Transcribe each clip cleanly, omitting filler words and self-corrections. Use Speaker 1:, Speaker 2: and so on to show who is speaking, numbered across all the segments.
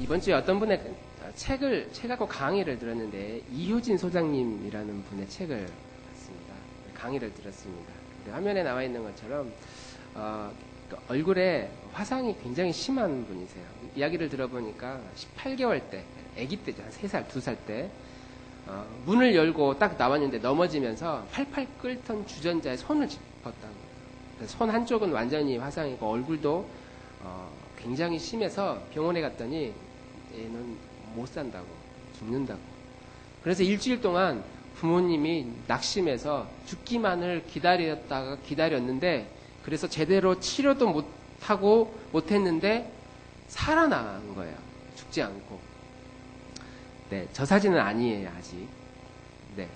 Speaker 1: 이번 주에 어떤 분의 책하고 강의를 들었는데, 이효진 소장님이라는 분의 책을 봤습니다. 강의를 들었습니다. 화면에 나와 있는 것처럼, 얼굴에 화상이 굉장히 심한 분이세요. 이야기를 들어보니까 18개월 때, 아기 때죠. 한 3살, 2살 때, 문을 열고 딱 나왔는데 넘어지면서 팔팔 끓던 주전자에 손을 짚었다는 거예요. 손 한쪽은 완전히 화상이고 얼굴도 굉장히 심해서 병원에 갔더니 얘는 못 산다고, 죽는다고. 그래서 일주일 동안 부모님이 낙심해서 죽기만을 기다렸는데, 그래서 제대로 치료도 못했는데 살아난 거예요. 죽지 않고. 네, 저 사진은 아니에요, 아직. 네.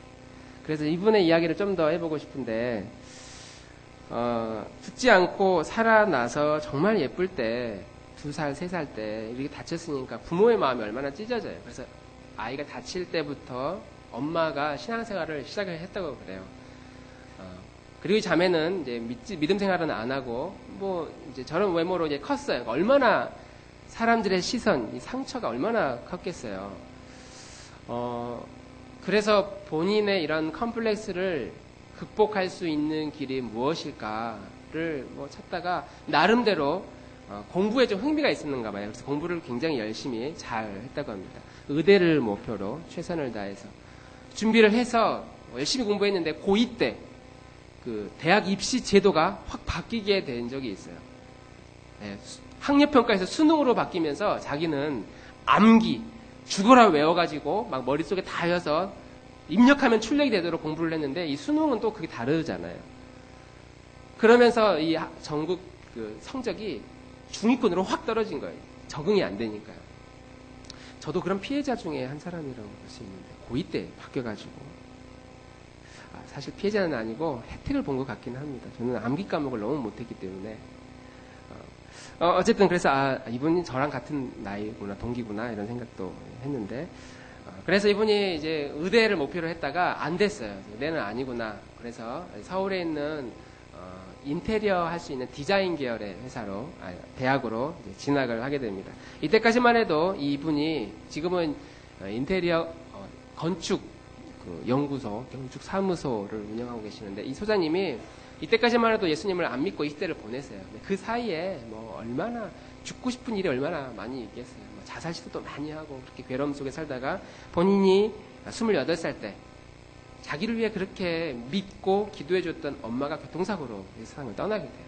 Speaker 1: 그래서 이분의 이야기를 좀 더 해보고 싶은데, 죽지 않고 살아나서 정말 예쁠 때, 2살, 3살 때 이렇게 다쳤으니까 부모의 마음이 얼마나 찢어져요. 그래서 아이가 다칠 때부터 엄마가 신앙생활을 시작을 했다고 그래요. 그리고 이 자매는 이제 믿음 생활은 안 하고, 이제 저런 외모로 이제 컸어요. 얼마나 사람들의 시선, 이 상처가 얼마나 컸겠어요. 그래서 본인의 이런 컴플렉스를 극복할 수 있는 길이 무엇일까를 찾다가 나름대로 공부에 좀 흥미가 있었는가 봐요. 그래서 공부를 굉장히 열심히 잘 했다고 합니다. 의대를 목표로 최선을 다해서 준비를 해서 열심히 공부했는데 고2 때 그 대학 입시 제도가 확 바뀌게 된 적이 있어요. 네, 학력평가에서 수능으로 바뀌면서 자기는 암기, 죽어라 외워가지고 막 머릿속에 다 해서 입력하면 출력이 되도록 공부를 했는데, 이 수능은 또 그게 다르잖아요. 그러면서 이 전국 그 성적이 중위권으로 확 떨어진 거예요. 적응이 안 되니까요. 저도 그런 피해자 중에 한 사람이라고 볼 수 있는데, 고2 때 바뀌어가지고. 사실 피해자는 아니고 혜택을 본 것 같긴 합니다. 저는 암기 과목을 너무 못했기 때문에. 어쨌든 그래서 이분이 저랑 같은 나이구나, 동기구나 이런 생각도 했는데, 그래서 이분이 이제 의대를 목표로 했다가 안 됐어요. 의대는 아니구나. 그래서 서울에 있는 인테리어 할 수 있는 디자인 계열의 대학으로 이제 진학을 하게 됩니다. 이때까지만 해도 이분이 지금은 인테리어 건축 연구소, 건축 사무소를 운영하고 계시는데, 이 소장님이 이때까지만 해도 예수님을 안 믿고 이 시대를 보냈어요. 그 사이에 얼마나 죽고 싶은 일이 얼마나 많이 있겠어요. 자살 시도도 많이 하고 그렇게 괴로움 속에 살다가 본인이 28살 때 자기를 위해 그렇게 믿고 기도해줬던 엄마가 교통사고로 이 세상을 떠나게 돼요.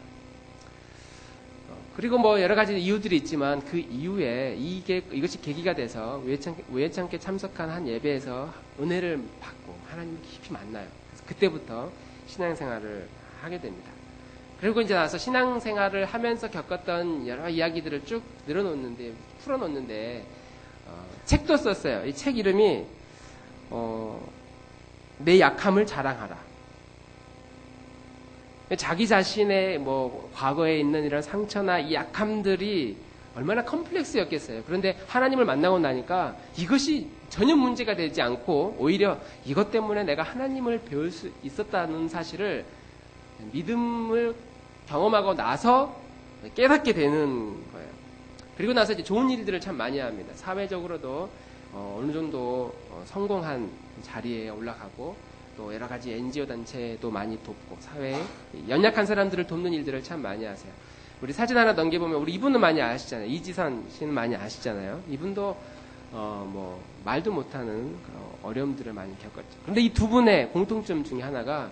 Speaker 1: 그리고 여러 가지 이유들이 있지만 그 이후에 이것이 계기가 돼서 우연찮게 참석한 한 예배에서 은혜를 받고 하나님을 깊이 만나요. 그래서 그때부터 신앙생활을 하게 됩니다. 그리고 이제 나서 신앙생활을 하면서 겪었던 여러 이야기들을 쭉 풀어놓는데 책도 썼어요. 이 책 이름이 내 약함을 자랑하라. 자기 자신의 과거에 있는 이런 상처나 이 약함들이 얼마나 컴플렉스였겠어요. 그런데 하나님을 만나고 나니까 이것이 전혀 문제가 되지 않고 오히려 이것 때문에 내가 하나님을 배울 수 있었다는 사실을 믿음을 경험하고 나서 깨닫게 되는 거예요. 그리고 나서 이제 좋은 일들을 참 많이 합니다. 사회적으로도 어느 정도 성공한 자리에 올라가고, 또 여러 가지 NGO 단체도 많이 돕고, 사회에 연약한 사람들을 돕는 일들을 참 많이 하세요. 우리 사진 하나 넘겨보면 우리 이분은 많이 아시잖아요. 이지선 씨는 많이 아시잖아요. 이분도 말도 못하는 어려움들을 많이 겪었죠. 그런데 이 두 분의 공통점 중에 하나가,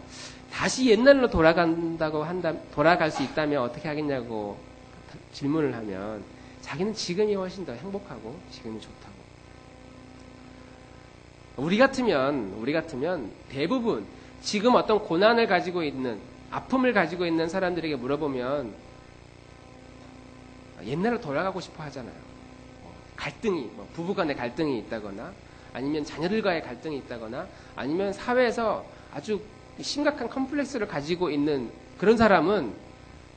Speaker 1: 다시 옛날로 돌아갈 수 있다면 어떻게 하겠냐고 질문을 하면 자기는 지금이 훨씬 더 행복하고 지금이 좋다고. 우리 같으면 대부분 지금 어떤 고난을 가지고 있는, 아픔을 가지고 있는 사람들에게 물어보면 옛날로 돌아가고 싶어 하잖아요. 갈등이, 부부간의 갈등이 있다거나, 아니면 자녀들과의 갈등이 있다거나, 아니면 사회에서 아주 심각한 컴플렉스를 가지고 있는 그런 사람은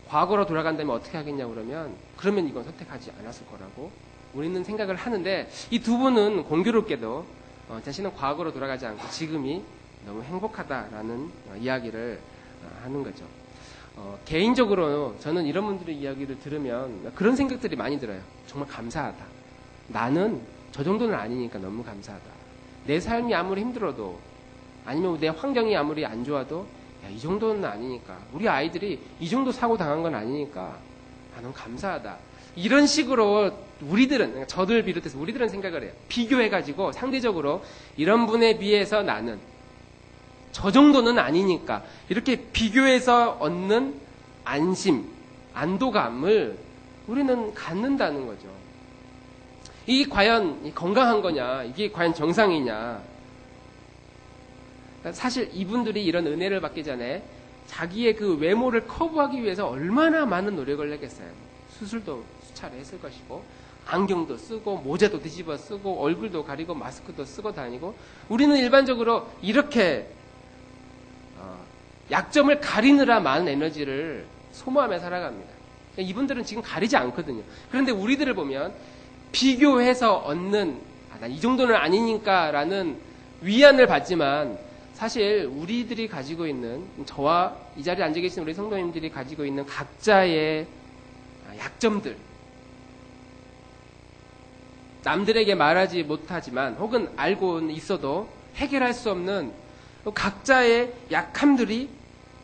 Speaker 1: 과거로 돌아간다면 어떻게 하겠냐고 그러면 이건 선택하지 않았을 거라고 우리는 생각을 하는데, 이 두 분은 공교롭게도 자신은 과거로 돌아가지 않고 지금이 너무 행복하다라는 이야기를 하는 거죠. 개인적으로 저는 이런 분들의 이야기를 들으면 그런 생각들이 많이 들어요. 정말 감사하다. 나는 저 정도는 아니니까 너무 감사하다. 내 삶이 아무리 힘들어도 아니면 내 환경이 아무리 안 좋아도 야, 이 정도는 아니니까 우리 아이들이 이 정도 사고 당한 건 아니니까 나는 감사하다. 이런 식으로 우리들은 저들 비롯해서 우리들은 생각을 해요. 비교해가지고 상대적으로 이런 분에 비해서 나는 저 정도는 아니니까 이렇게 비교해서 얻는 안심, 안도감을 우리는 갖는다는 거죠. 이게 과연 건강한 거냐? 이게 과연 정상이냐? 사실 이분들이 이런 은혜를 받기 전에 자기의 그 외모를 커버하기 위해서 얼마나 많은 노력을 했겠어요. 수술도 수차례 했을 것이고 안경도 쓰고 모자도 뒤집어 쓰고 얼굴도 가리고 마스크도 쓰고 다니고 우리는 일반적으로 이렇게 약점을 가리느라 많은 에너지를 소모하며 살아갑니다. 이분들은 지금 가리지 않거든요. 그런데 우리들을 보면 비교해서 얻는 난 이 정도는 아니니까 라는 위안을 받지만 사실 우리들이 가지고 있는 저와 이 자리에 앉아 계신 우리 성도님들이 가지고 있는 각자의 약점들 남들에게 말하지 못하지만 혹은 알고 있어도 해결할 수 없는 각자의 약함들이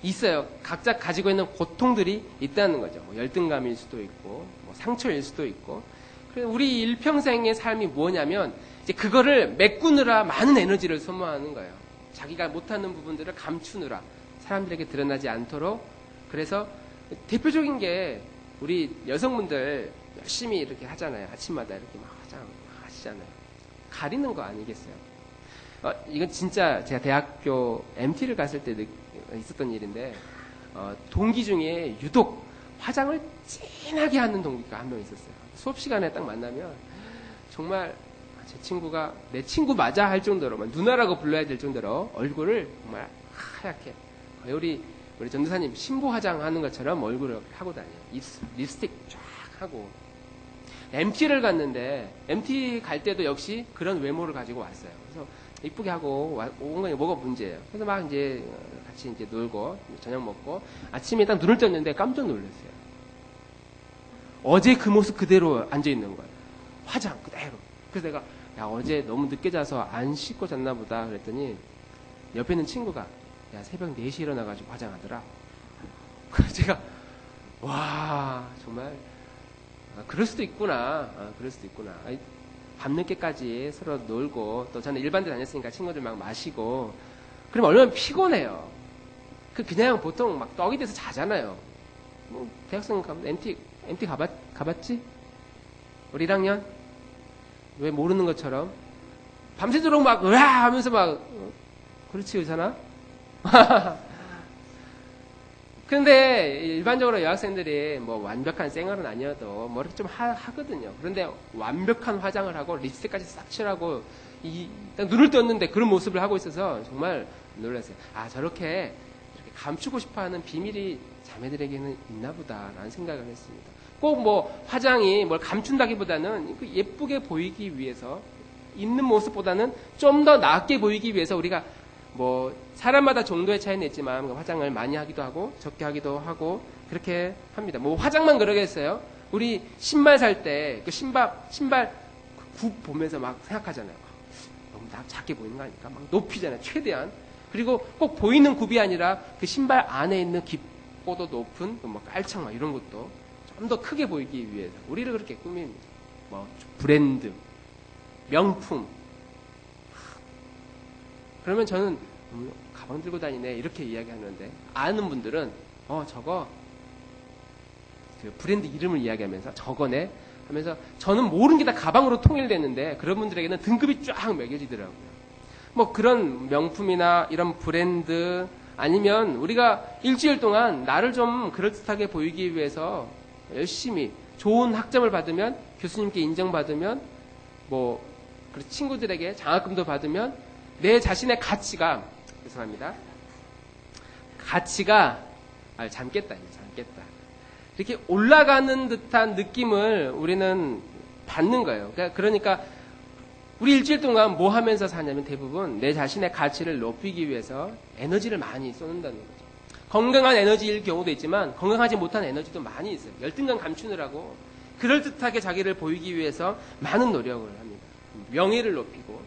Speaker 1: 있어요. 각자 가지고 있는 고통들이 있다는 거죠. 뭐 열등감일 수도 있고 뭐 상처일 수도 있고 우리 일평생의 삶이 뭐냐면 이제 그거를 메꾸느라 많은 에너지를 소모하는 거예요. 자기가 못하는 부분들을 감추느라 사람들에게 드러나지 않도록. 그래서 대표적인 게 우리 여성분들 열심히 이렇게 하잖아요. 아침마다 이렇게 막 하시잖아요. 가리는 거 아니겠어요? 이건 진짜 제가 대학교 MT를 갔을 때 있었던 일인데 동기 중에 유독 화장을 진하게 하는 동기가 한 명 있었어요. 수업 시간에 딱 만나면 정말 제 친구가 내 친구 맞아 할 정도로 누나라고 불러야 될 정도로 얼굴을 정말 하얗게 거의 우리 전도사님 신부 화장하는 것처럼 얼굴을 하고 다녀요. 립스틱 쫙 하고 MT를 갔는데 MT 갈 때도 역시 그런 외모를 가지고 왔어요. 그래서 이쁘게 하고 온 건 뭐가 문제예요. 그래서 막 이제 같이 이제 놀고 저녁 먹고 아침에 딱 눈을 떴는데 깜짝 놀랐어요. 어제 그 모습 그대로 앉아 있는 거예요. 화장 그대로. 그래서 내가 야 어제 너무 늦게 자서 안 씻고 잤나 보다 그랬더니 옆에 있는 친구가 야 새벽 4시에 일어나가지고 화장하더라. 그래서 제가 와 정말 그럴 수도 있구나. 그럴 수도 있구나. 밤늦게까지 서로 놀고 또 저는 일반대 다녔으니까 친구들 막 마시고 그러면 얼마나 피곤해요. 그냥 보통 막 떡이 돼서 자잖아요. 뭐 대학생 가면 MT 가봤지? 우리 1학년? 왜 모르는 것처럼 밤새도록 막 으아 하면서 막 그렇지 의사나? 근데 일반적으로 여학생들이 뭐 완벽한 생얼은 아니어도 뭐 이렇게 좀 하거든요. 그런데 완벽한 화장을 하고 립스틱까지 싹 칠하고 딱 눈을 떴는데 그런 모습을 하고 있어서 정말 놀랐어요. 저렇게 감추고 싶어하는 비밀이 자매들에게는 있나 보다라는 생각을 했습니다. 꼭 뭐 화장이 뭘 감춘다기보다는 예쁘게 보이기 위해서 있는 모습보다는 좀 더 낫게 보이기 위해서 우리가 뭐 사람마다 정도의 차이는 있지만 화장을 많이 하기도 하고 적게 하기도 하고 그렇게 합니다. 뭐 화장만 그러겠어요. 우리 신발 살 때 그 신발 굽 보면서 막 생각하잖아요. 너무 작게 보이는 거 아닐까? 막 높이잖아요. 최대한. 그리고 꼭 보이는 굽이 아니라 그 신발 안에 있는 깊고도 높은 뭐 깔창 막 이런 것도 좀 더 크게 보이기 위해서 우리를 그렇게 꾸밉니다. 뭐 브랜드, 명품. 그러면 저는 가방 들고 다니네 이렇게 이야기하는데 아는 분들은 저거 그 브랜드 이름을 이야기하면서 저거네 하면서 저는 모르는 게 다 가방으로 통일됐는데 그런 분들에게는 등급이 쫙 매겨지더라고요. 뭐 그런 명품이나 이런 브랜드 아니면 우리가 일주일 동안 나를 좀 그럴듯하게 보이기 위해서 열심히 좋은 학점을 받으면 교수님께 인정받으면 뭐 친구들에게 장학금도 받으면 내 자신의 가치가 죄송합니다. 가치가 잠겠다 이렇게 올라가는 듯한 느낌을 우리는 받는 거예요. 그러니까 우리 일주일 동안 뭐 하면서 사냐면 대부분 내 자신의 가치를 높이기 위해서 에너지를 많이 쏟는다는 거죠. 건강한 에너지일 경우도 있지만 건강하지 못한 에너지도 많이 있어요. 열등감 감추느라고 그럴듯하게 자기를 보이기 위해서 많은 노력을 합니다. 명예를 높이고.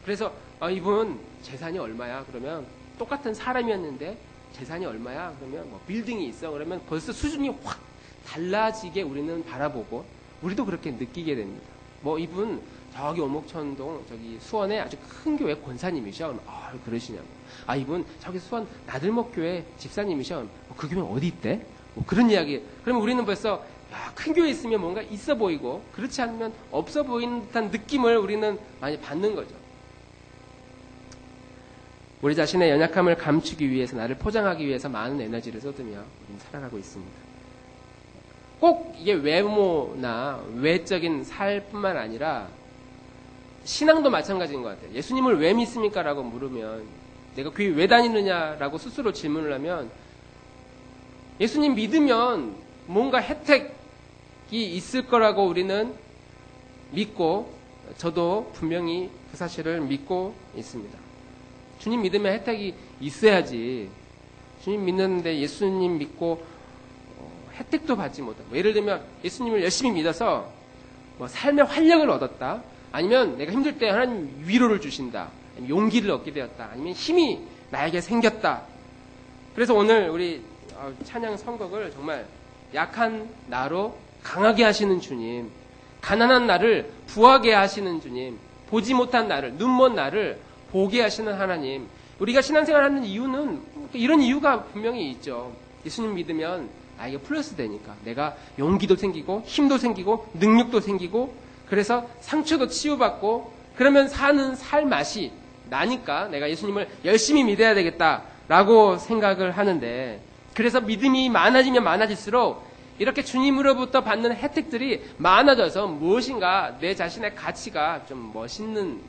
Speaker 1: 그래서 이분 재산이 얼마야? 그러면 똑같은 사람이었는데 재산이 얼마야? 그러면 뭐 빌딩이 있어. 그러면 벌써 수준이 확 달라지게 우리는 바라보고 우리도 그렇게 느끼게 됩니다. 뭐 이분 저기 오목천동 저기 수원에 아주 큰 교회 권사님이셔. 그러면 그러시냐고. 이분 저기 수원 나들목교회 집사님이셔. 그 교회 어디 있대? 뭐 그런 이야기. 그러면 우리는 벌써 큰 교회 있으면 뭔가 있어 보이고 그렇지 않으면 없어 보이는 듯한 느낌을 우리는 많이 받는 거죠. 우리 자신의 연약함을 감추기 위해서 나를 포장하기 위해서 많은 에너지를 쏟으며 우리는 살아가고 있습니다. 꼭 이게 외모나 외적인 살뿐만 아니라 신앙도 마찬가지인 것 같아요. 예수님을 왜 믿습니까? 라고 물으면 내가 교회 왜 다니느냐라고 스스로 질문을 하면 예수님 믿으면 뭔가 혜택이 있을 거라고 우리는 믿고 저도 분명히 그 사실을 믿고 있습니다. 주님 믿으면 혜택이 있어야지. 주님 믿는데 예수님 믿고 혜택도 받지 못하고 예를 들면 예수님을 열심히 믿어서 뭐 삶의 활력을 얻었다. 아니면 내가 힘들 때 하나님 위로를 주신다. 아니면 용기를 얻게 되었다. 아니면 힘이 나에게 생겼다. 그래서 오늘 우리 찬양 선곡을 정말 약한 나로 강하게 하시는 주님, 가난한 나를 부하게 하시는 주님, 보지 못한 나를, 눈먼 나를 보게 하시는 하나님. 우리가 신앙생활 하는 이유는 이런 이유가 분명히 있죠. 예수님 믿으면 나에게 플러스 되니까 내가 용기도 생기고 힘도 생기고 능력도 생기고 그래서 상처도 치유받고 그러면 사는 살 맛이 나니까 내가 예수님을 열심히 믿어야 되겠다라고 생각을 하는데 그래서 믿음이 많아지면 많아질수록 이렇게 주님으로부터 받는 혜택들이 많아져서 무엇인가 내 자신의 가치가 좀 멋있는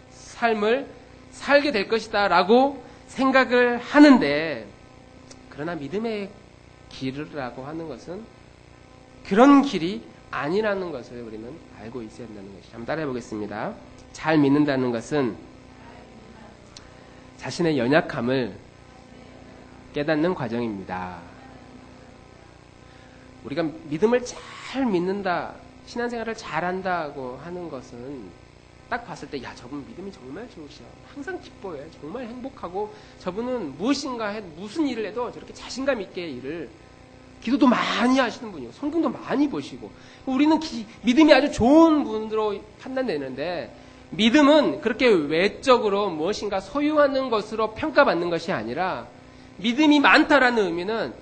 Speaker 1: 삶을 살게 될 것이다 라고 생각을 하는데 그러나 믿음의 길이라고 하는 것은 그런 길이 아니라는 것을 우리는 알고 있어야 한다는 것이죠. 한번 따라해 보겠습니다. 잘 믿는다는 것은 자신의 연약함을 깨닫는 과정입니다. 우리가 믿음을 잘 믿는다, 신앙생활을 잘한다고 하는 것은 딱 봤을 때 저분 믿음이 정말 좋으셔. 항상 기뻐해. 정말 행복하고 저분은 무슨 일을 해도 저렇게 자신감 있게 일을 기도도 많이 하시는 분이고 성경도 많이 보시고 우리는 믿음이 아주 좋은 분으로 판단되는데 믿음은 그렇게 외적으로 무엇인가 소유하는 것으로 평가받는 것이 아니라 믿음이 많다라는 의미는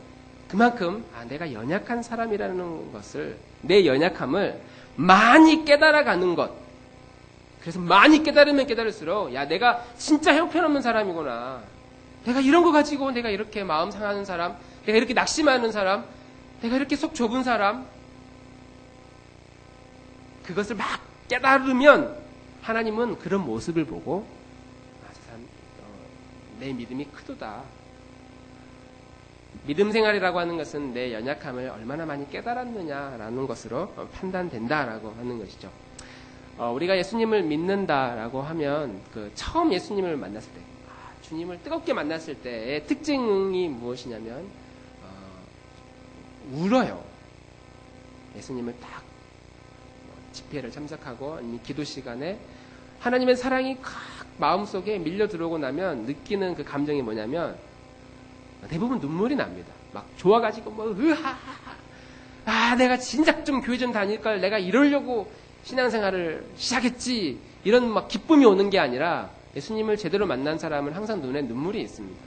Speaker 1: 그만큼 내가 연약한 사람이라는 것을 내 연약함을 많이 깨달아가는 것. 그래서 많이 깨달으면 깨달을수록 내가 진짜 형편없는 사람이구나. 내가 이런 거 가지고 내가 이렇게 마음 상하는 사람, 내가 이렇게 낙심하는 사람, 내가 이렇게 속 좁은 사람 그것을 막 깨달으면 하나님은 그런 모습을 보고 저 사람 내 믿음이 크도다. 믿음 생활이라고 하는 것은 내 연약함을 얼마나 많이 깨달았느냐라는 것으로 판단된다라고 하는 것이죠. 우리가 예수님을 믿는다라고 하면 처음 예수님을 만났을 때, 주님을 뜨겁게 만났을 때의 특징이 무엇이냐면 울어요. 예수님을 딱 집회를 참석하고 아니면 기도 시간에 하나님의 사랑이 마음속에 밀려 들어오고 나면 느끼는 그 감정이 뭐냐면 대부분 눈물이 납니다. 막 좋아가지고 내가 진작 좀 교회 좀 다닐 걸 내가 이러려고 신앙생활을 시작했지 이런 막 기쁨이 오는 게 아니라 예수님을 제대로 만난 사람은 항상 눈에 눈물이 있습니다.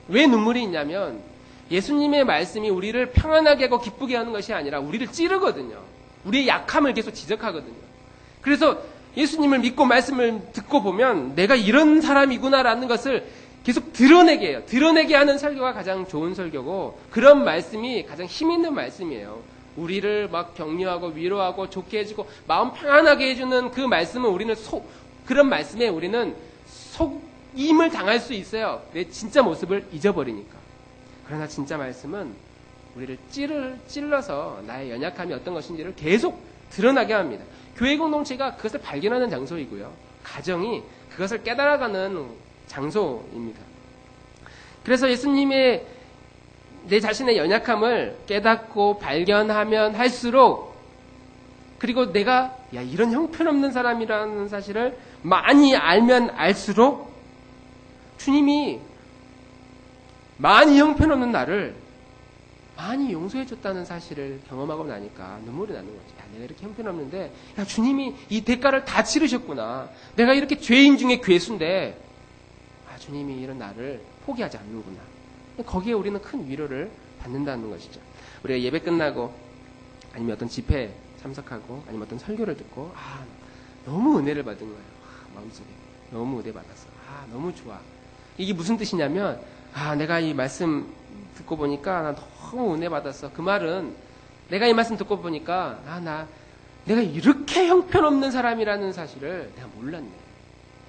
Speaker 1: 왜 눈물이 있냐면 예수님의 말씀이 우리를 평안하게 하고 기쁘게 하는 것이 아니라 우리를 찌르거든요. 우리의 약함을 계속 지적하거든요. 그래서 예수님을 믿고 말씀을 듣고 보면 내가 이런 사람이구나라는 것을 계속 드러내게 해요. 드러내게 하는 설교가 가장 좋은 설교고 그런 말씀이 가장 힘 있는 말씀이에요. 우리를 막 격려하고 위로하고 좋게 해주고 마음 평안하게 해주는 그 말씀은 우리는 그런 말씀에 우리는 속임을 당할 수 있어요. 내 진짜 모습을 잊어버리니까. 그러나 진짜 말씀은 우리를 찔러서 나의 연약함이 어떤 것인지를 계속 드러나게 합니다. 교회 공동체가 그것을 발견하는 장소이고요. 가정이 그것을 깨달아가는 장소입니다. 그래서 예수님의 내 자신의 연약함을 깨닫고 발견하면 할수록 그리고 내가 이런 형편없는 사람이라는 사실을 많이 알면 알수록 주님이 많이 형편없는 나를 많이 용서해줬다는 사실을 경험하고 나니까 눈물이 나는 거지. 내가 이렇게 형편없는데 주님이 이 대가를 다 치르셨구나. 내가 이렇게 죄인 중에 괴수인데 주님이 이런 나를 포기하지 않는구나. 거기에 우리는 큰 위로를 받는다는 것이죠. 우리가 예배 끝나고 아니면 어떤 집회에 참석하고 아니면 어떤 설교를 듣고 너무 은혜를 받은 거예요. 마음속에 너무 은혜 받았어. 너무 좋아. 이게 무슨 뜻이냐면 내가 이 말씀 듣고 보니까 나 너무 은혜 받았어. 그 말은 내가 이 말씀 듣고 보니까 내가 이렇게 형편없는 사람이라는 사실을 내가 몰랐네.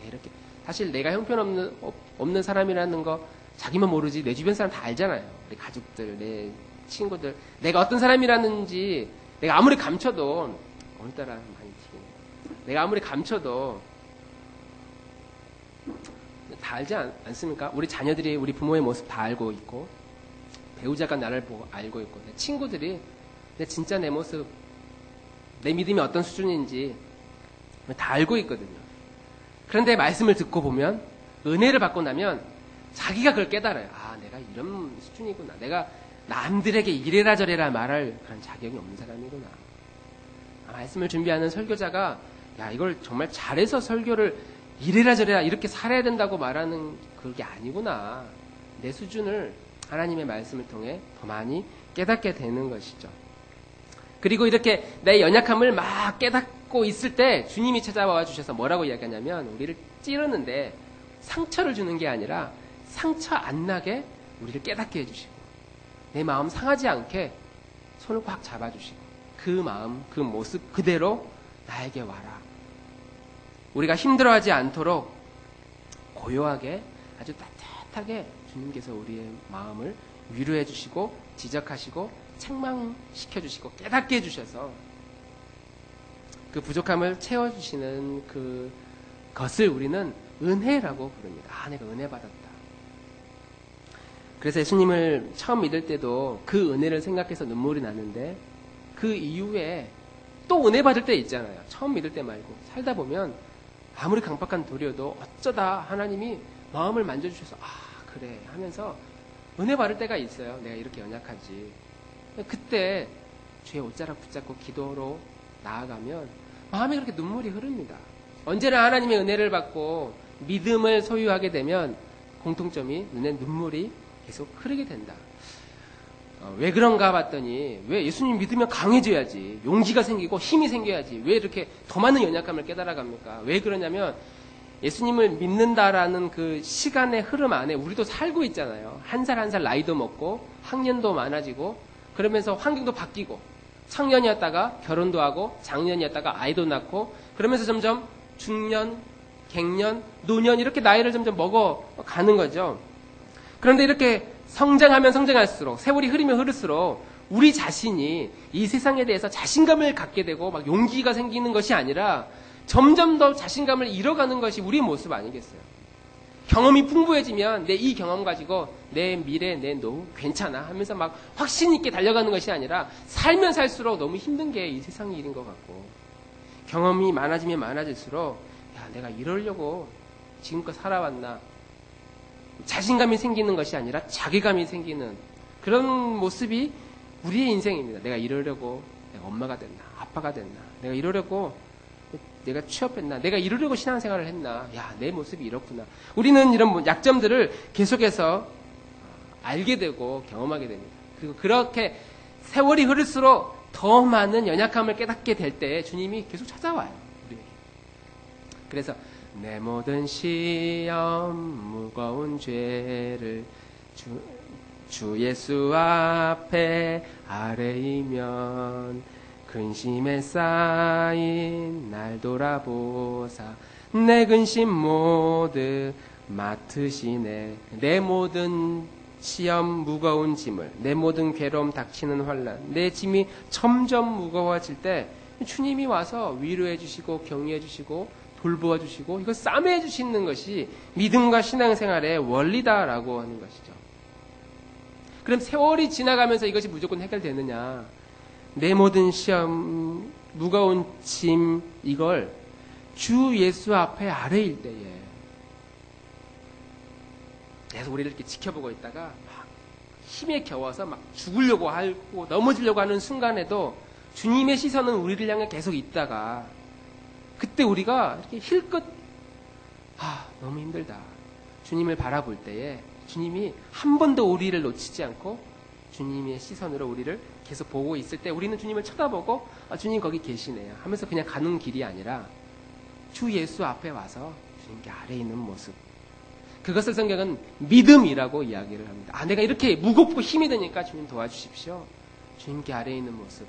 Speaker 1: 이렇게 사실 내가 형편없는 사람이라는 거 자기만 모르지 내 주변 사람 다 알잖아요. 우리 가족들, 내 친구들, 내가 어떤 사람이라는지 내가 아무리 감춰도 오늘따라 많이 튀기네. 내가 아무리 감춰도 다 알지 않습니까? 우리 자녀들이 우리 부모의 모습 다 알고 있고 배우자가 나를 보고 알고 있고 내 친구들이 진짜 내 모습, 내 믿음이 어떤 수준인지 다 알고 있거든요. 그런데 말씀을 듣고 보면 은혜를 받고 나면 자기가 그걸 깨달아요. 내가 이런 수준이구나. 내가 남들에게 이래라 저래라 말할 그런 자격이 없는 사람이구나. 말씀을 준비하는 설교자가 이걸 정말 잘해서 설교를 이래라 저래라 이렇게 살아야 된다고 말하는 그게 아니구나. 내 수준을 하나님의 말씀을 통해 더 많이 깨닫게 되는 것이죠. 그리고 이렇게 내 연약함을 막 깨닫고 있을 때 주님이 찾아와 주셔서 뭐라고 이야기하냐면 우리를 찌르는데 상처를 주는 게 아니라 상처 안 나게 우리를 깨닫게 해주시고 내 마음 상하지 않게 손을 꽉 잡아주시고 그 마음, 그 모습 그대로 나에게 와라. 우리가 힘들어하지 않도록 고요하게 아주 따뜻하게 주님께서 우리의 마음을 위로해 주시고 지적하시고 책망시켜 주시고 깨닫게 해주셔서 그 부족함을 채워주시는 그것을 우리는 은혜라고 부릅니다. 내가 은혜 받았다. 그래서 예수님을 처음 믿을 때도 그 은혜를 생각해서 눈물이 나는데 그 이후에 또 은혜 받을 때 있잖아요. 처음 믿을 때 말고 살다 보면 아무리 강박한 도리여도 어쩌다 하나님이 마음을 만져주셔서 그래 하면서 은혜 받을 때가 있어요. 내가 이렇게 연약하지. 그때 주의 옷자락 붙잡고 기도로 나아가면 마음에 그렇게 눈물이 흐릅니다. 언제나 하나님의 은혜를 받고 믿음을 소유하게 되면 공통점이 눈에 눈물이 계속 흐르게 된다. 왜 그런가 봤더니 왜 예수님 믿으면 강해져야지, 용기가 생기고 힘이 생겨야지, 왜 이렇게 더 많은 연약함을 깨달아갑니까? 왜 그러냐면 예수님을 믿는다라는 그 시간의 흐름 안에 우리도 살고 있잖아요. 한 살 한 살 나이도 먹고 학년도 많아지고 그러면서 환경도 바뀌고 청년이었다가 결혼도 하고 장년이었다가 아이도 낳고 그러면서 점점 중년, 갱년, 노년 이렇게 나이를 점점 먹어가는 거죠. 그런데 이렇게 성장하면 성장할수록 세월이 흐르면 흐를수록 우리 자신이 이 세상에 대해서 자신감을 갖게 되고 막 용기가 생기는 것이 아니라 점점 더 자신감을 잃어가는 것이 우리의 모습 아니겠어요? 경험이 풍부해지면 내 이 경험 가지고 내 미래, 내 노후 괜찮아 하면서 막 확신 있게 달려가는 것이 아니라 살면 살수록 너무 힘든 게 이 세상 일인 것 같고 경험이 많아지면 많아질수록 내가 이러려고 지금껏 살아왔나 자신감이 생기는 것이 아니라 자괴감이 생기는 그런 모습이 우리의 인생입니다. 내가 이러려고 내가 엄마가 됐나 아빠가 됐나 내가 이러려고 내가 취업했나 내가 이러려고 신앙생활을 했나 내 모습이 이렇구나. 우리는 이런 약점들을 계속해서 알게 되고 경험하게 됩니다. 그리고 그렇게 세월이 흐를수록 더 많은 연약함을 깨닫게 될 때 주님이 계속 찾아와요. 우리에게. 그래서 내 모든 시험 무거운 죄를 주 예수 앞에 아뢰이면 근심에 쌓인 날 돌아보사 내 근심 모두 맡으시네. 내 모든 시험 무거운 짐을 내 모든 괴로움 닥치는 환난 내 짐이 점점 무거워질 때 주님이 와서 위로해 주시고 격려해 주시고 돌보아 주시고 이걸 싸매해 주시는 것이 믿음과 신앙생활의 원리다라고 하는 것이죠. 그럼 세월이 지나가면서 이것이 무조건 해결되느냐? 내 모든 시험 무거운 짐 이걸 주 예수 앞에 아뢰일 때에 계속 우리를 이렇게 지켜보고 있다가 막 힘에 겨워서 막 죽으려고 하고 넘어지려고 하는 순간에도 주님의 시선은 우리를 향해 계속 있다가 그때 우리가 이렇게 힐끗 너무 힘들다. 주님을 바라볼 때에 주님이 한 번도 우리를 놓치지 않고 주님의 시선으로 우리를 계속 보고 있을 때 우리는 주님을 쳐다보고 주님 거기 계시네요 하면서 그냥 가는 길이 아니라 주 예수 앞에 와서 주님께 아래에 있는 모습, 그것을 성경은 믿음이라고 이야기를 합니다. 내가 이렇게 무겁고 힘이 드니까 주님 도와주십시오. 주님께 아래에 있는 모습.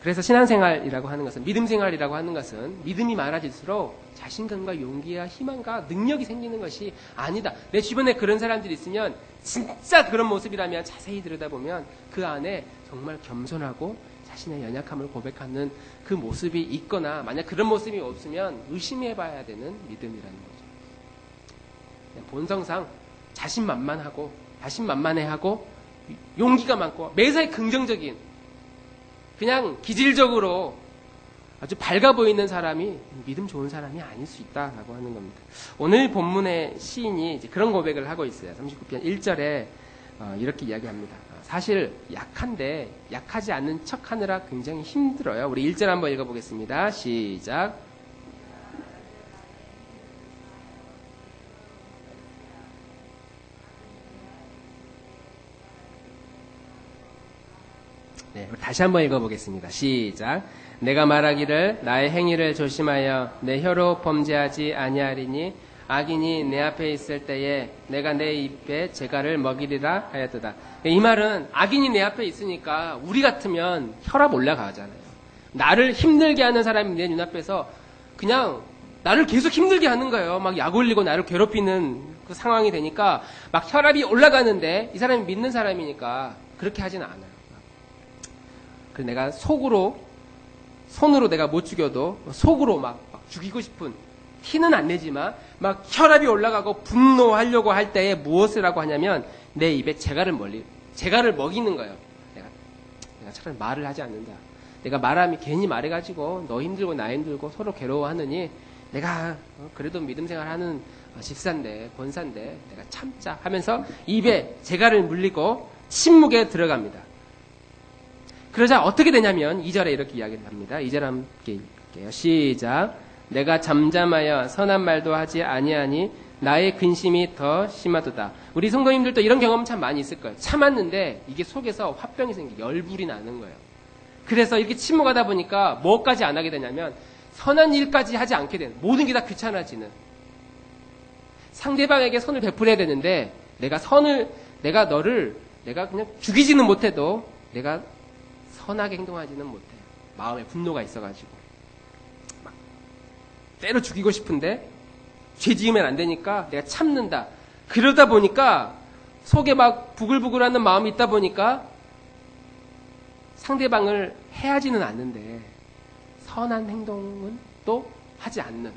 Speaker 1: 그래서 신앙생활이라고 하는 것은, 믿음생활이라고 하는 것은 믿음이 많아질수록 자신감과 용기와 희망과 능력이 생기는 것이 아니다. 내 주변에 그런 사람들이 있으면 진짜 그런 모습이라면 자세히 들여다보면 그 안에 정말 겸손하고 자신의 연약함을 고백하는 그 모습이 있거나, 만약 그런 모습이 없으면 의심해봐야 되는 믿음이라는 거죠. 본성상 자신만만해하고 용기가 많고 매사에 긍정적인, 그냥 기질적으로 아주 밝아 보이는 사람이 믿음 좋은 사람이 아닐 수 있다라고 하는 겁니다. 오늘 본문의 시인이 이제 그런 고백을 하고 있어요. 39편 1절에 이렇게 이야기합니다. 사실 약한데 약하지 않는 척하느라 굉장히 힘들어요. 우리 1절 한번 읽어보겠습니다. 시작. 네, 다시 한번 읽어보겠습니다. 시작. 내가 말하기를 나의 행위를 조심하여 내 혀로 범죄하지 아니하리니 악인이 내 앞에 있을 때에 내가 내 입에 재갈을 먹이리라 하였도다. 이 말은 악인이 내 앞에 있으니까 우리 같으면 혈압 올라가잖아요. 나를 힘들게 하는 사람이 내 눈앞에서 그냥 나를 계속 힘들게 하는 거예요. 막 약 올리고 나를 괴롭히는 그 상황이 되니까 막 혈압이 올라가는데 이 사람이 믿는 사람이니까 그렇게 하진 않아요. 그래서 내가 손으로 내가 못 죽여도 속으로 막 죽이고 싶은, 티는 안 내지만 막 혈압이 올라가고 분노하려고 할 때에 무엇을 하고 하냐면 내 입에 재갈을 먹이는 거예요. 내가 차라리 말을 하지 않는다. 내가 말하면 괜히 말해가지고 너 힘들고 나 힘들고 서로 괴로워하느니 내가 그래도 믿음 생활하는 집사인데 권사인데 내가 참자 하면서 입에 재갈을 물리고 침묵에 들어갑니다. 그러자 어떻게 되냐면 2절에 이렇게 이야기를 합니다. 2절 함께 읽게요. 시작. 내가 잠잠하여 선한 말도 하지 아니하니 나의 근심이 더 심하도다. 우리 성도님들도 이런 경험 참 많이 있을 거예요. 참았는데 이게 속에서 화병이 생기고 열불이 나는 거예요. 그래서 이렇게 침묵하다 보니까 뭐까지 안 하게 되냐면 선한 일까지 하지 않게 되는, 모든 게 다 귀찮아지는, 상대방에게 선을 베풀어야 되는데 내가 너를 그냥 죽이지는 못해도 내가 선하게 행동하지는 못해요. 마음에 분노가 있어가지고 막 때려 죽이고 싶은데 죄 지으면 안 되니까 내가 참는다. 그러다 보니까 속에 막 부글부글하는 마음이 있다 보니까 상대방을 해하지는 않는데 선한 행동은 또 하지 않는,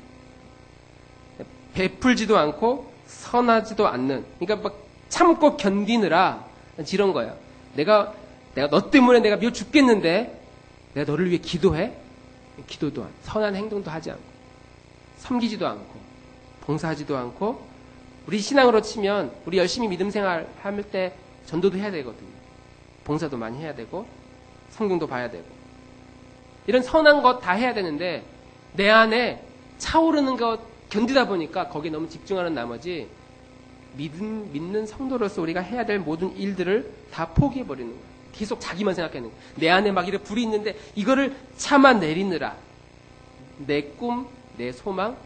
Speaker 1: 베풀지도 않고 선하지도 않는, 그러니까 막 참고 견디느라 이런 거예요. 내가 너 때문에 내가 미워 죽겠는데 내가 너를 위해 기도해? 기도도 선한 행동도 하지 않고 섬기지도 않고 봉사하지도 않고, 우리 신앙으로 치면 우리 열심히 믿음 생활 할 때 전도도 해야 되거든요. 봉사도 많이 해야 되고 성경도 봐야 되고 이런 선한 것 다 해야 되는데 내 안에 차오르는 것 견디다 보니까 거기에 너무 집중하는 나머지 믿는 성도로서 우리가 해야 될 모든 일들을 다 포기해버리는 거예요. 계속 자기만 생각하는 거예요. 내 안에 막 이렇게 불이 있는데 이거를 참아내리느라 내 꿈, 내 소망,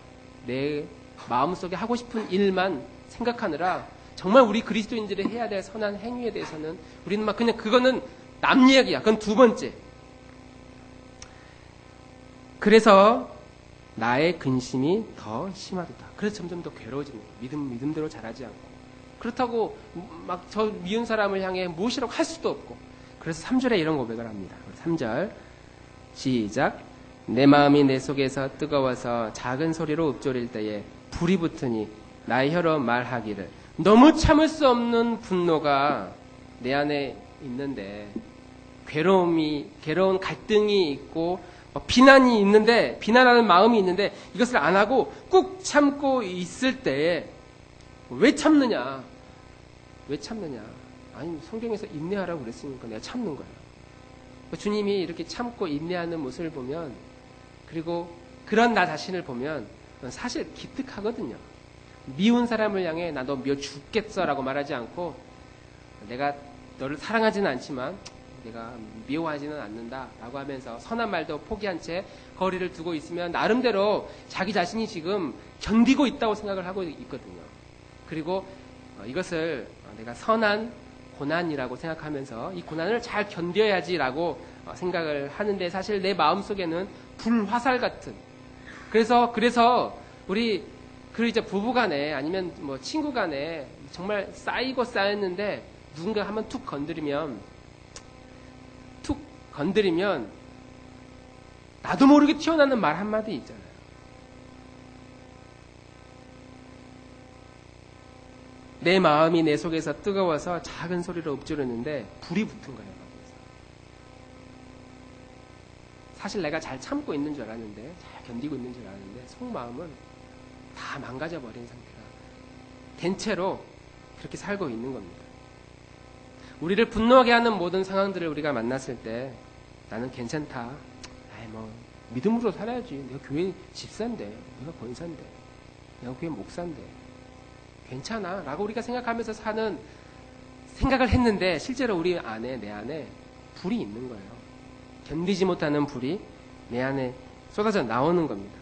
Speaker 1: 내 마음속에 하고 싶은 일만 생각하느라 정말 우리 그리스도인들이 해야 될 선한 행위에 대해서는 우리는 막 그냥 그거는 남 이야기야. 그건 두 번째. 그래서 나의 근심이 더 심하도다. 그래서 점점 더 괴로워지는 거예요. 믿음대로 잘하지 않고. 그렇다고 막 저 미운 사람을 향해 무엇이라고 할 수도 없고. 그래서 3절에 이런 고백을 합니다. 3절 시작. 내 마음이 내 속에서 뜨거워서 작은 소리로 읊조릴 때에 불이 붙으니 나의 혀로 말하기를. 너무 참을 수 없는 분노가 내 안에 있는데 괴로운 갈등이 있고 비난이 있는데, 비난하는 마음이 있는데 이것을 안 하고 꾹 참고 있을 때에 왜 참느냐? 왜 참느냐? 아니, 성경에서 인내하라고 그랬으니까 내가 참는 거야. 주님이 이렇게 참고 인내하는 모습을 보면, 그리고 그런 나 자신을 보면 사실 기특하거든요. 미운 사람을 향해 나 너 미워 죽겠어 라고 말하지 않고, 내가 너를 사랑하지는 않지만 내가 미워하지는 않는다 라고 하면서 선한 말도 포기한 채 거리를 두고 있으면 나름대로 자기 자신이 지금 견디고 있다고 생각을 하고 있거든요. 그리고 이것을 내가 선한 고난이라고 생각하면서 이 고난을 잘 견뎌야지라고 생각을 하는데, 사실 내 마음속에는 불화살 같은, 그래서 우리 이제 부부 간에 아니면 뭐 친구 간에 정말 쌓이고 쌓였는데 누군가 한번 툭 건드리면 나도 모르게 튀어나오는 말 한마디 있잖아요. 내 마음이 내 속에서 뜨거워서 작은 소리로 읊조렸는데 불이 붙은 거예요. 사실 내가 잘 참고 있는 줄 알았는데, 잘 견디고 있는 줄 알았는데 속마음은 다 망가져버린 상태가 된 채로 그렇게 살고 있는 겁니다. 우리를 분노하게 하는 모든 상황들을 우리가 만났을 때 나는 괜찮다. 아이 뭐 믿음으로 살아야지. 내가 교회 집사인데, 내가 권사인데, 내가 교회 목사인데 괜찮아 라고 우리가 생각하면서 사는 생각을 했는데, 실제로 우리 안에, 내 안에 불이 있는 거예요. 견디지 못하는 불이 내 안에 쏟아져 나오는 겁니다.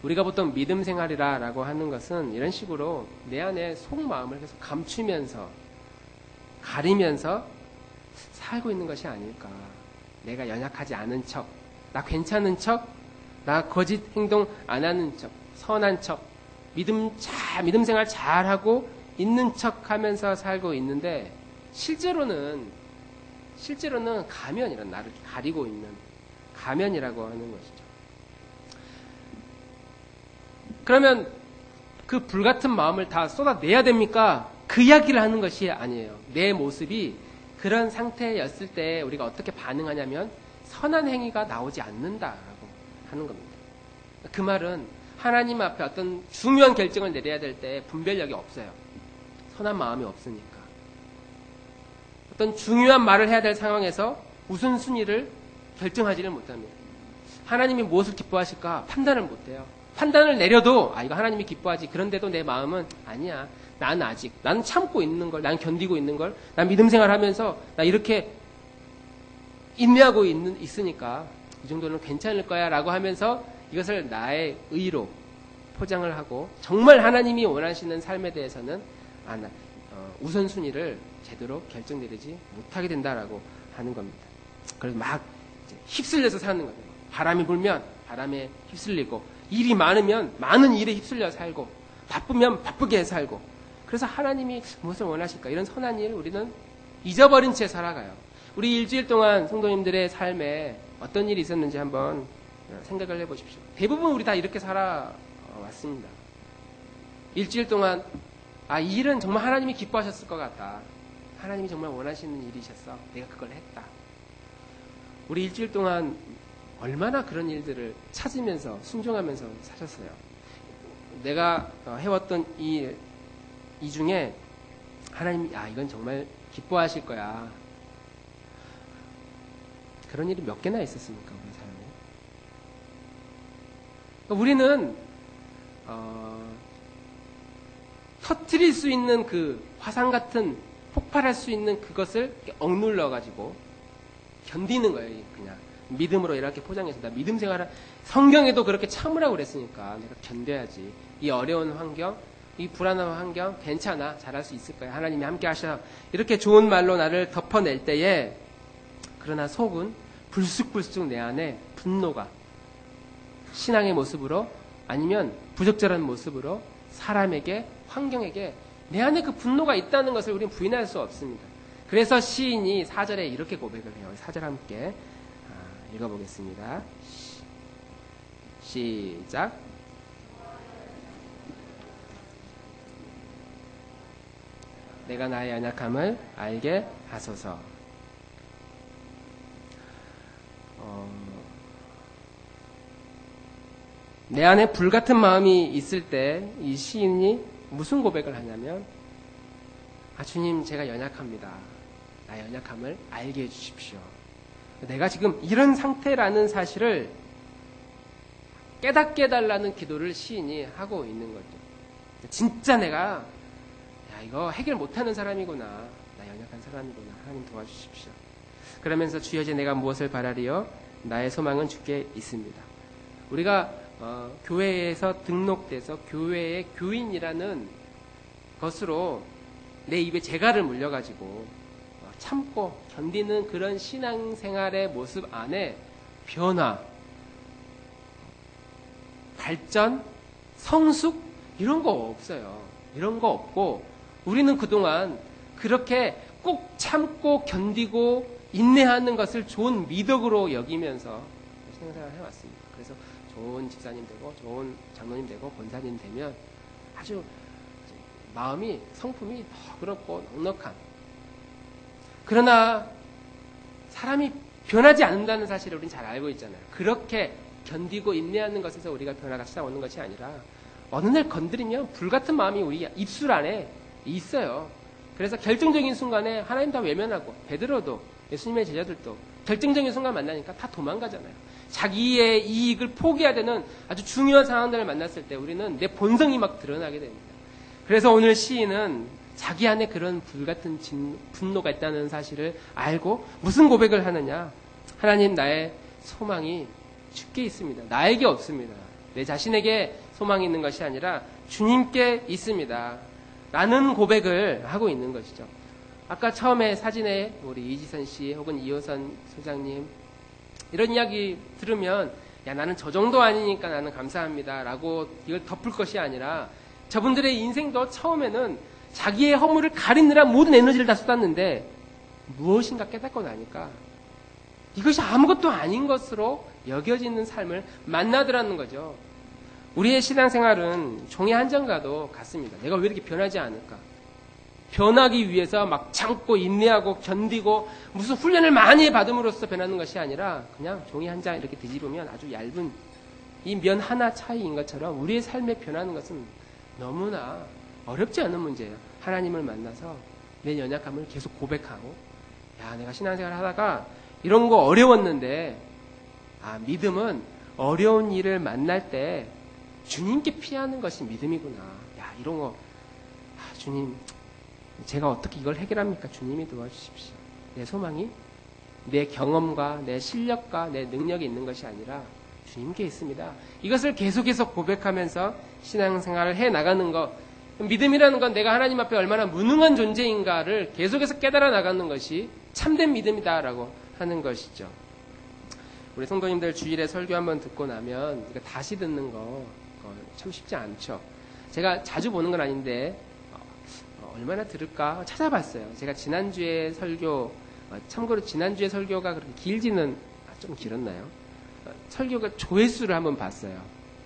Speaker 1: 우리가 보통 믿음 생활이라고 하는 것은 이런 식으로 내 안에 속마음을 계속 감추면서 가리면서 살고 있는 것이 아닐까. 내가 연약하지 않은 척, 나 괜찮은 척, 나 거짓 행동 안 하는 척, 선한 척, 믿음 생활 잘하고 있는 척 하면서 살고 있는데, 실제로는 가면이란, 나를 가리고 있는 가면이라고 하는 것이죠. 그러면 그 불같은 마음을 다 쏟아내야 됩니까? 그 이야기를 하는 것이 아니에요. 내 모습이 그런 상태였을 때 우리가 어떻게 반응하냐면 선한 행위가 나오지 않는다라고 하는 겁니다. 그 말은 하나님 앞에 어떤 중요한 결정을 내려야 될 때 분별력이 없어요. 선한 마음이 없으니까. 어떤 중요한 말을 해야 될 상황에서 우선순위를 결정하지를 못합니다. 하나님이 무엇을 기뻐하실까 판단을 못해요. 판단을 내려도 이거 하나님이 기뻐하지. 그런데도 내 마음은 아니야. 나는 참고 있는 걸, 난 견디고 있는 걸, 난 믿음 생활하면서 나 이렇게 인내하고 있으니까 이 정도는 괜찮을 거야 라고 하면서 이것을 나의 의로 포장을 하고, 정말 하나님이 원하시는 삶에 대해서는 우선순위를 제대로 결정 내리지 못하게 된다라고 하는 겁니다. 그래서 막 휩쓸려서 사는 거예요. 바람이 불면 바람에 휩쓸리고, 일이 많으면 많은 일에 휩쓸려 살고, 바쁘면 바쁘게 살고. 그래서 하나님이 무엇을 원하실까? 이런 선한 일 우리는 잊어버린 채 살아가요. 우리 일주일 동안 성도님들의 삶에 어떤 일이 있었는지 한번 생각을 해보십시오. 대부분 우리 다 이렇게 살아왔습니다. 일주일 동안 이 일은 정말 하나님이 기뻐하셨을 것 같다. 하나님이 정말 원하시는 일이셨어. 내가 그걸 했다. 우리 일주일 동안 얼마나 그런 일들을 찾으면서 순종하면서 사셨어요. 내가 해왔던 이 중에 하나님이 이건 정말 기뻐하실 거야. 그런 일이 몇 개나 있었습니까? 우리 삶에. 우리는 터뜨릴 수 있는 그 화상 같은, 폭발할 수 있는 그것을 억눌러 가지고 견디는 거예요. 그냥 믿음으로 이렇게 포장해서 나 믿음 생활을, 성경에도 그렇게 참으라고 그랬으니까 내가 견뎌야지. 이 어려운 환경, 이 불안한 환경 괜찮아, 잘할 수 있을 거야. 하나님이 함께 하셔. 이렇게 좋은 말로 나를 덮어낼 때에, 그러나 속은 불쑥불쑥 내 안에 분노가 신앙의 모습으로 아니면 부적절한 모습으로 사람에게, 환경에게 내 안에 그 분노가 있다는 것을 우리는 부인할 수 없습니다. 그래서 시인이 4절에 이렇게 고백을 해요. 4절 함께 읽어보겠습니다. 시작. 내가 나의 연약함을 알게 하소서. 내 안에 불같은 마음이 있을 때 이 시인이 무슨 고백을 하냐면, 주님, 제가 연약합니다. 나의 연약함을 알게 해주십시오. 내가 지금 이런 상태라는 사실을 깨닫게 해달라는 기도를 시인이 하고 있는 거죠. 진짜 내가 이거 해결 못하는 사람이구나. 나 연약한 사람이구나. 하나님 도와주십시오. 그러면서 주여 이제 내가 무엇을 바라리요? 나의 소망은 주께 있습니다. 우리가 교회에서 등록돼서 교회의 교인이라는 것으로 내 입에 재갈을 물려가지고 참고 견디는 그런 신앙생활의 모습 안에 변화, 발전, 성숙 이런 거 없어요. 이런 거 없고 우리는 그동안 그렇게 꼭 참고 견디고 인내하는 것을 좋은 미덕으로 여기면서 신앙생활을 해왔습니다. 그래서 좋은 집사님 되고 좋은 장로님 되고 권사님 되면 아주 마음이 성품이 너그럽고 넉넉한, 그러나 사람이 변하지 않는다는 사실을 우리는 잘 알고 있잖아요. 그렇게 견디고 인내하는 것에서 우리가 변화가 찾아오는 것이 아니라 어느 날 건드리면 불같은 마음이 우리 입술 안에 있어요. 그래서 결정적인 순간에 하나님 다 외면하고, 베드로도 예수님의 제자들도 결정적인 순간 만나니까 다 도망가잖아요. 자기의 이익을 포기해야 되는 아주 중요한 상황들을 만났을 때 우리는 내 본성이 막 드러나게 됩니다. 그래서 오늘 시인은 자기 안에 그런 불같은 분노가 있다는 사실을 알고 무슨 고백을 하느냐? 하나님, 나의 소망이 주께 있습니다. 나에게 없습니다. 내 자신에게 소망이 있는 것이 아니라 주님께 있습니다. 라는 고백을 하고 있는 것이죠. 아까 처음에 사진에 우리 이지선 씨 혹은 이호선 소장님 이런 이야기 들으면 나는 저 정도 아니니까 나는 감사합니다 라고 이걸 덮을 것이 아니라 저분들의 인생도 처음에는 자기의 허물을 가리느라 모든 에너지를 다 쏟았는데 무엇인가 깨닫고 나니까 이것이 아무것도 아닌 것으로 여겨지는 삶을 만나더라는 거죠. 우리의 신앙생활은 종이 한 장과도 같습니다. 내가 왜 이렇게 변하지 않을까? 변하기 위해서 막 참고 인내하고 견디고 무슨 훈련을 많이 받음으로써 변하는 것이 아니라 그냥 종이 한 장 이렇게 뒤집으면 아주 얇은 이 면 하나 차이인 것처럼 우리의 삶에 변하는 것은 너무나 어렵지 않은 문제예요. 하나님을 만나서 내 연약함을 계속 고백하고, 내가 신앙생활을 하다가 이런 거 어려웠는데, 믿음은 어려운 일을 만날 때 주님께 피하는 것이 믿음이구나. 이런 거, 주님, 제가 어떻게 이걸 해결합니까? 주님이 도와주십시오. 내 소망이 내 경험과 내 실력과 내 능력이 있는 것이 아니라 주님께 있습니다. 이것을 계속해서 고백하면서 신앙생활을 해나가는 것, 믿음이라는 건 내가 하나님 앞에 얼마나 무능한 존재인가를 계속해서 깨달아 나가는 것이 참된 믿음이다라고 하는 것이죠. 우리 성도님들 주일에 설교 한번 듣고 나면 이거 다시 듣는 거 참 쉽지 않죠. 제가 자주 보는 건 아닌데 얼마나 들을까 찾아봤어요. 제가 지난주에 설교, 참고로 지난주에 설교가 그렇게 길지는, 좀 길었나요? 설교가 조회수를 한번 봤어요.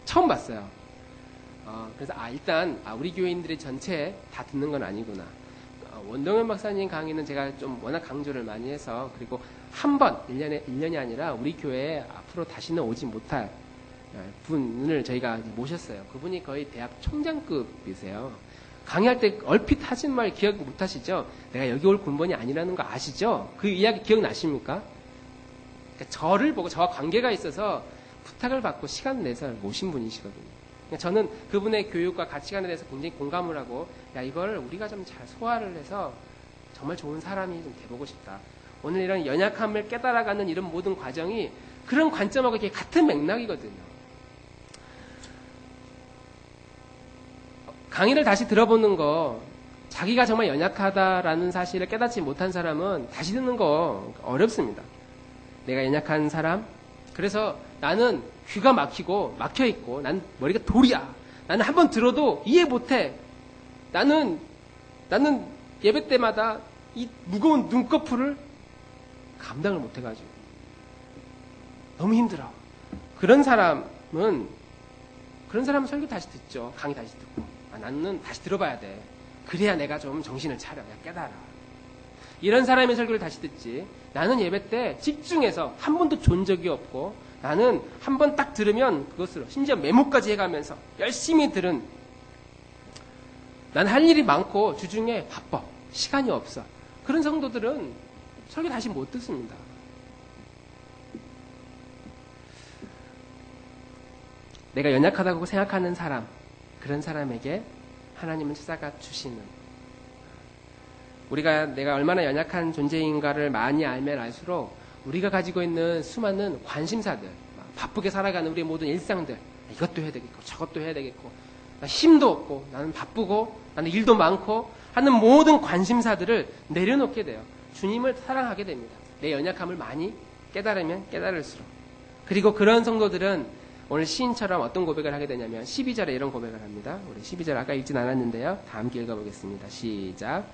Speaker 1: 처음 봤어요. 그래서 일단 우리 교인들이 전체 다 듣는 건 아니구나. 원동현 박사님 강의는 제가 좀 워낙 강조를 많이 해서, 그리고 한 번, 1년이 아니라 우리 교회에 앞으로 다시는 오지 못할 분을 저희가 모셨어요. 그분이 거의 대학 총장급이세요. 강의할 때 얼핏 하신 말 기억 못 하시죠? 내가 여기 올 군번이 아니라는 거 아시죠? 그 이야기 기억나십니까? 그러니까 저를 보고 저와 관계가 있어서 부탁을 받고 시간 내서 모신 분이시거든요. 그러니까 저는 그분의 교육과 가치관에 대해서 굉장히 공감을 하고, 이걸 우리가 좀 잘 소화를 해서 정말 좋은 사람이 좀 돼보고 싶다. 오늘 이런 연약함을 깨달아가는 이런 모든 과정이 그런 관점하고 이렇게 같은 맥락이거든요. 강의를 다시 들어보는 거, 자기가 정말 연약하다라는 사실을 깨닫지 못한 사람은 다시 듣는 거 어렵습니다. 내가 연약한 사람, 그래서 나는 귀가 막혀있고 난 머리가 돌이야. 나는 한번 들어도 이해 못해. 나는 예배 때마다 이 무거운 눈꺼풀을 감당을 못해가지고 너무 힘들어. 그런 사람은 설교 다시 듣죠. 강의 다시 듣고. 나는 다시 들어봐야 돼. 그래야 내가 좀 정신을 차려. 깨달아. 이런 사람의 설교를 다시 듣지. 나는 예배 때 집중해서 한 번도 존 적이 없고 나는 한 번 딱 들으면 그것으로 심지어 메모까지 해가면서 열심히 들은 난 할 일이 많고 주중에 바빠. 시간이 없어. 그런 성도들은 설교 다시 못 듣습니다. 내가 연약하다고 생각하는 사람, 그런 사람에게 하나님은 찾아가 주시는, 내가 얼마나 연약한 존재인가를 많이 알면 알수록 우리가 가지고 있는 수많은 관심사들, 바쁘게 살아가는 우리의 모든 일상들, 이것도 해야 되겠고 저것도 해야 되겠고 힘도 없고 나는 바쁘고 나는 일도 많고 하는 모든 관심사들을 내려놓게 돼요. 주님을 사랑하게 됩니다. 내 연약함을 많이 깨달으면 깨달을수록. 그리고 그런 성도들은 오늘 시인처럼 어떤 고백을 하게 되냐면 12절에 이런 고백을 합니다. 우리 12절 아까 읽진 않았는데요. 다 함께 읽어보겠습니다. 시작.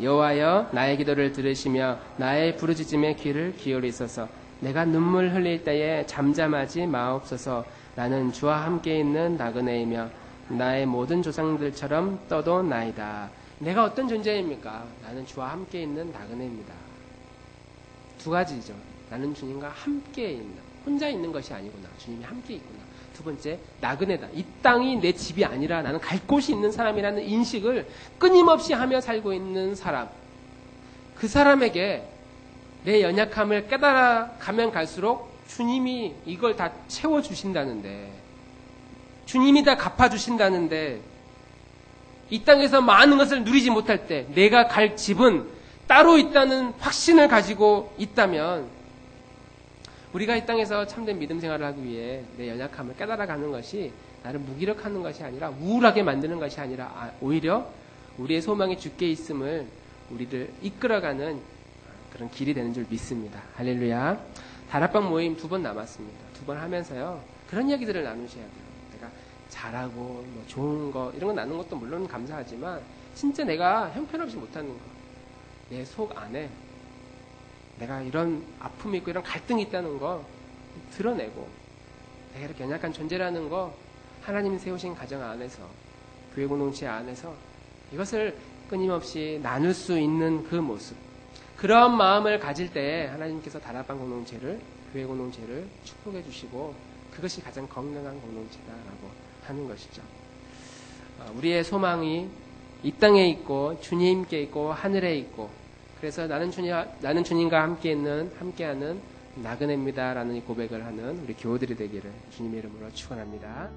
Speaker 1: 여호와여 나의 기도를 들으시며 나의 부르짖음에 귀를 기울이소서. 내가 눈물 흘릴 때에 잠잠하지 마옵소서. 나는 주와 함께 있는 나그네이며 나의 모든 조상들처럼 떠도 나이다. 내가 어떤 존재입니까? 나는 주와 함께 있는 나그네입니다. 두 가지죠. 나는 주님과 함께 있는, 혼자 있는 것이 아니구나. 주님이 함께 있구나. 두 번째, 나그네다. 이 땅이 내 집이 아니라 나는 갈 곳이 있는 사람이라는 인식을 끊임없이 하며 살고 있는 사람. 그 사람에게 내 연약함을 깨달아 가면 갈수록 주님이 이걸 다 채워주신다는데, 주님이 다 갚아주신다는데, 이 땅에서 많은 것을 누리지 못할 때 내가 갈 집은 따로 있다는 확신을 가지고 있다면, 우리가 이 땅에서 참된 믿음 생활을 하기 위해 내 연약함을 깨달아가는 것이 나를 무기력하는 것이 아니라, 우울하게 만드는 것이 아니라 오히려 우리의 소망이 주께 있음을 우리를 이끌어가는 그런 길이 되는 줄 믿습니다. 할렐루야. 다락방 모임 2번 남았습니다. 2번 하면서요, 그런 이야기들을 나누셔야 돼요. 내가 잘하고 뭐 좋은 거 이런 거 나누는 것도 물론 감사하지만 진짜 내가 형편없이 못하는 거, 내 속 안에 내가 이런 아픔이 있고 이런 갈등이 있다는 거 드러내고, 내가 이렇게 연약한 존재라는 거 하나님이 세우신 가정 안에서, 교회 공동체 안에서 이것을 끊임없이 나눌 수 있는 그 모습, 그런 마음을 가질 때 하나님께서 다락방 공동체를, 교회 공동체를 축복해 주시고 그것이 가장 건강한 공동체다라고 하는 것이죠. 우리의 소망이 이 땅에 있고 주님께 있고 하늘에 있고, 그래서 나는 주님과 함께하는 나그네입니다라는 고백을 하는 우리 교우들이 되기를 주님의 이름으로 축원합니다.